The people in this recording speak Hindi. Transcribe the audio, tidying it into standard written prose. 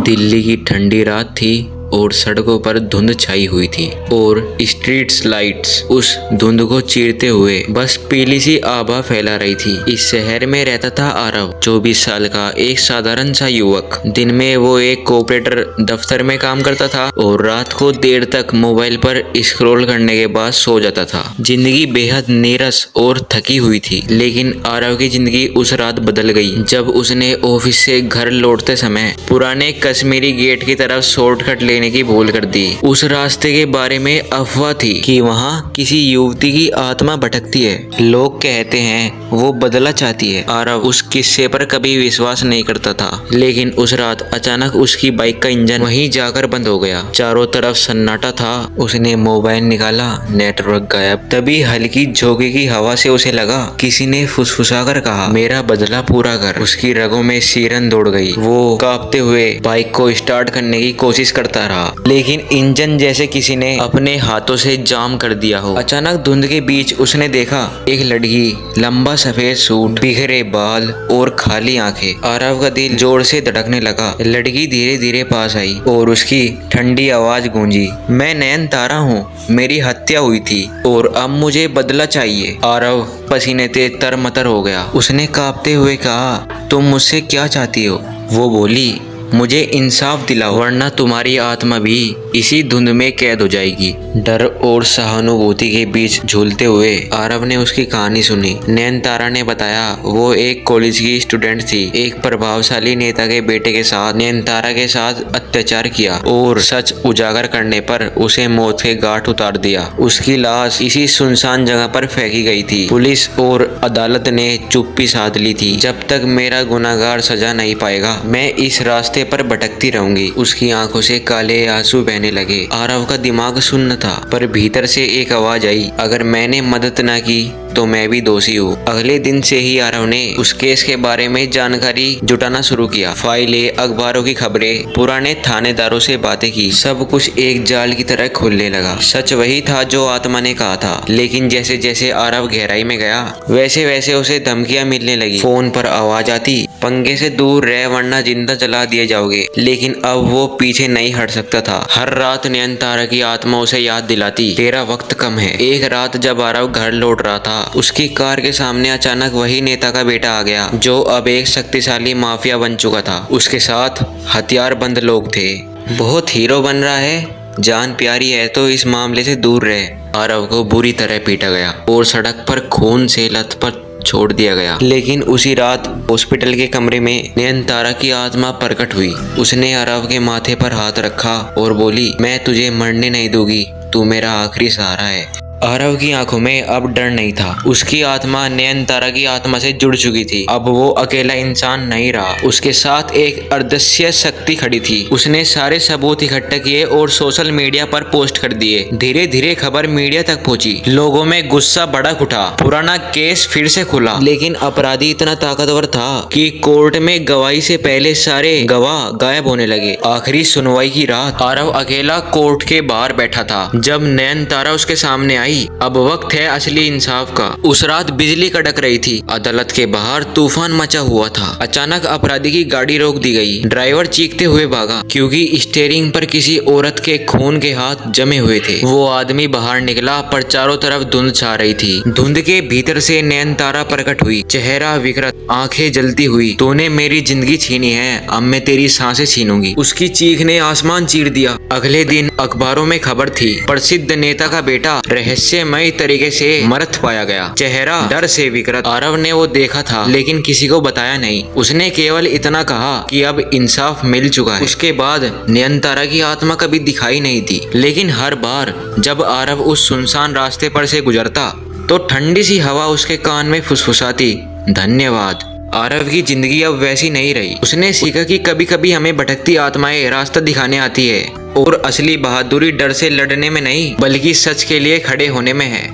दिल्ली की ठंडी रात थी और सड़कों पर धुंध छाई हुई थी और स्ट्रीट्स लाइट्स उस धुंध को चीरते हुए बस पीली सी आभा फैला रही थी। इस शहर में रहता था आरव, 24 साल का एक साधारण सा युवक। दिन में वो एक कोऑपरेटर दफ्तर में काम करता था और रात को देर तक मोबाइल पर स्क्रॉल करने के बाद सो जाता था। जिंदगी बेहद नीरस और थकी हुई थी, लेकिन आरव की जिंदगी उस रात बदल गई जब उसने ऑफिस से घर लौटते समय पुराने कश्मीरी गेट की तरफ शॉर्टकट लेने की भूल कर दी। उस रास्ते के बारे में अफवाह थी कि वहाँ किसी युवती की आत्मा भटकती है। लोग कहते हैं वो बदला चाहती है। आरव उस किस्से पर कभी विश्वास नहीं करता था, लेकिन उस रात अचानक उसकी बाइक का इंजन वहीं जाकर बंद हो गया। चारों तरफ सन्नाटा था। उसने मोबाइल निकाला, नेटवर्क गायब। तभी हल्की झोंके की हवा से उसे लगा किसी ने फुसफुसाकर कहा, मेरा बदला पूरा कर। उसकी रगों में सिरन दौड़ गई। वो कांपते हुए बाइक को स्टार्ट करने की कोशिश करता रहा, लेकिन इंजन जैसे किसी ने अपने हाथों से जाम कर दिया हो। अचानक धुंध के बीच उसने देखा एक लड़की, लंबा सफेद सूट, बिखरे बाल और खाली आंखें। आरव का दिल जोर से धड़कने लगा। लड़की धीरे धीरे पास आई और उसकी ठंडी आवाज गूंजी, मैं नयनतारा हूँ, मेरी हत्या हुई थी और अब मुझे बदला चाहिए। आरव पसीने से तरमतर हो गया। उसने कांपते हुए कहा, तुम मुझसे क्या चाहती हो? वो बोली, मुझे इंसाफ दिलाओ, वरना तुम्हारी आत्मा भी इसी धुंध में कैद हो जाएगी। डर और सहानुभूति के बीच झूलते हुए आरव ने उसकी कहानी सुनी। नयनतारा ने बताया वो एक कॉलेज की स्टूडेंट थी। एक प्रभावशाली नेता के बेटे के साथ नयनतारा के साथ अत्याचार किया और सच उजागर करने पर उसे मौत के घाट उतार दिया। उसकी लाश इसी सुनसान जगह पर फेंकी गई थी। पुलिस और अदालत ने चुप्पी साध ली थी। जब तक मेरा गुनाहगार सजा नहीं पाएगा, मैं इस रास्ते पर भटकती रहूंगी। उसकी आंखों से काले आंसू बहने लगे। आरव का दिमाग सुन्न था, पर भीतर से एक आवाज आई, अगर मैंने मदद ना की तो मैं भी दोषी हूँ। अगले दिन से ही आरव ने उस केस के बारे में जानकारी जुटाना शुरू किया। फाइलें, अखबारों की खबरें, पुराने थानेदारों से बातें की। सब कुछ एक जाल की तरह खुलने लगा। सच वही था जो आत्मा ने कहा था, लेकिन जैसे जैसे आरव गहराई में गया, वैसे वैसे उसे धमकियां मिलने लगी। फोन पर आवाज आती, पंगे से दूर रह वरना जिंदा जला दिए जाओगे। लेकिन अब वो पीछे नहीं हट सकता था। हर रात नयनतारा की आत्मा उसे याद दिलाती, तेरा वक्त कम है। एक रात जब आरव घर लौट रहा था, उसकी कार के सामने अचानक वही नेता का बेटा आ गया, जो अब एक शक्तिशाली माफिया बन चुका था। उसके साथ हथियारबंद लोग थे। बहुत हीरो बन रहा है, जान प्यारी है तो इस मामले से दूर रहे। आरव को बुरी तरह पीटा गया और सड़क पर खून से लथपथ छोड़ दिया गया। लेकिन उसी रात हॉस्पिटल के कमरे में नयनतारा की आत्मा प्रकट हुई। उसने आरव के माथे पर हाथ रखा और बोली, मैं तुझे मरने नहीं दूंगी, तू मेरा आखिरी सहारा है। आरव की आंखों में अब डर नहीं था। उसकी आत्मा नयनतारा की आत्मा से जुड़ चुकी थी। अब वो अकेला इंसान नहीं रहा, उसके साथ एक अदृश्य शक्ति खड़ी थी। उसने सारे सबूत इकट्ठे किए और सोशल मीडिया पर पोस्ट कर दिए। धीरे धीरे खबर मीडिया तक पहुंची। लोगों में गुस्सा भड़क उठा। पुराना केस फिर से खुला, लेकिन अपराधी इतना ताकतवर था कि कोर्ट में गवाही से पहले सारे गवाह गायब होने लगे। आखिरी सुनवाई की रात आरव अकेला कोर्ट के बाहर बैठा था। जब नयनतारा उसके सामने आई, अब वक्त है असली इंसाफ का। उस रात बिजली कड़क रही थी। अदालत के बाहर तूफान मचा हुआ था। अचानक अपराधी की गाड़ी रोक दी गई। ड्राइवर चीखते हुए भागा, क्योंकि स्टीयरिंग पर किसी औरत के खून के हाथ जमे हुए थे। वो आदमी बाहर निकला, पर चारों तरफ धुंध छा रही थी। धुंध के भीतर से नयनतारा प्रकट हुई, चेहरा विकृत, आंखें जलती हुई। तूने मेरी जिंदगी छीनी है, अब मैं तेरी सांसें छीनूंगी। उसकी चीख ने आसमान चीर दिया। अगले दिन अखबारों में खबर थी, प्रसिद्ध नेता का बेटा रहस्यमय तरीके से मृत पाया गया, चेहरा डर से विकृत। आरव ने वो देखा था, लेकिन किसी को बताया नहीं। उसने केवल इतना कहा कि अब इंसाफ मिल चुका है। उसके बाद नयनतारा की आत्मा कभी दिखाई नहीं दी, लेकिन हर बार जब आरव उस सुनसान रास्ते पर से गुजरता, तो ठंडी सी हवा उसके कान में फुसफुसाती, धन्यवाद। आरव की जिंदगी अब वैसी नहीं रही। उसने सीखा कि कभी कभी हमें भटकती आत्माएं रास्ता दिखाने आती है, और असली बहादुरी डर से लड़ने में नहीं, बल्कि सच के लिए खड़े होने में है।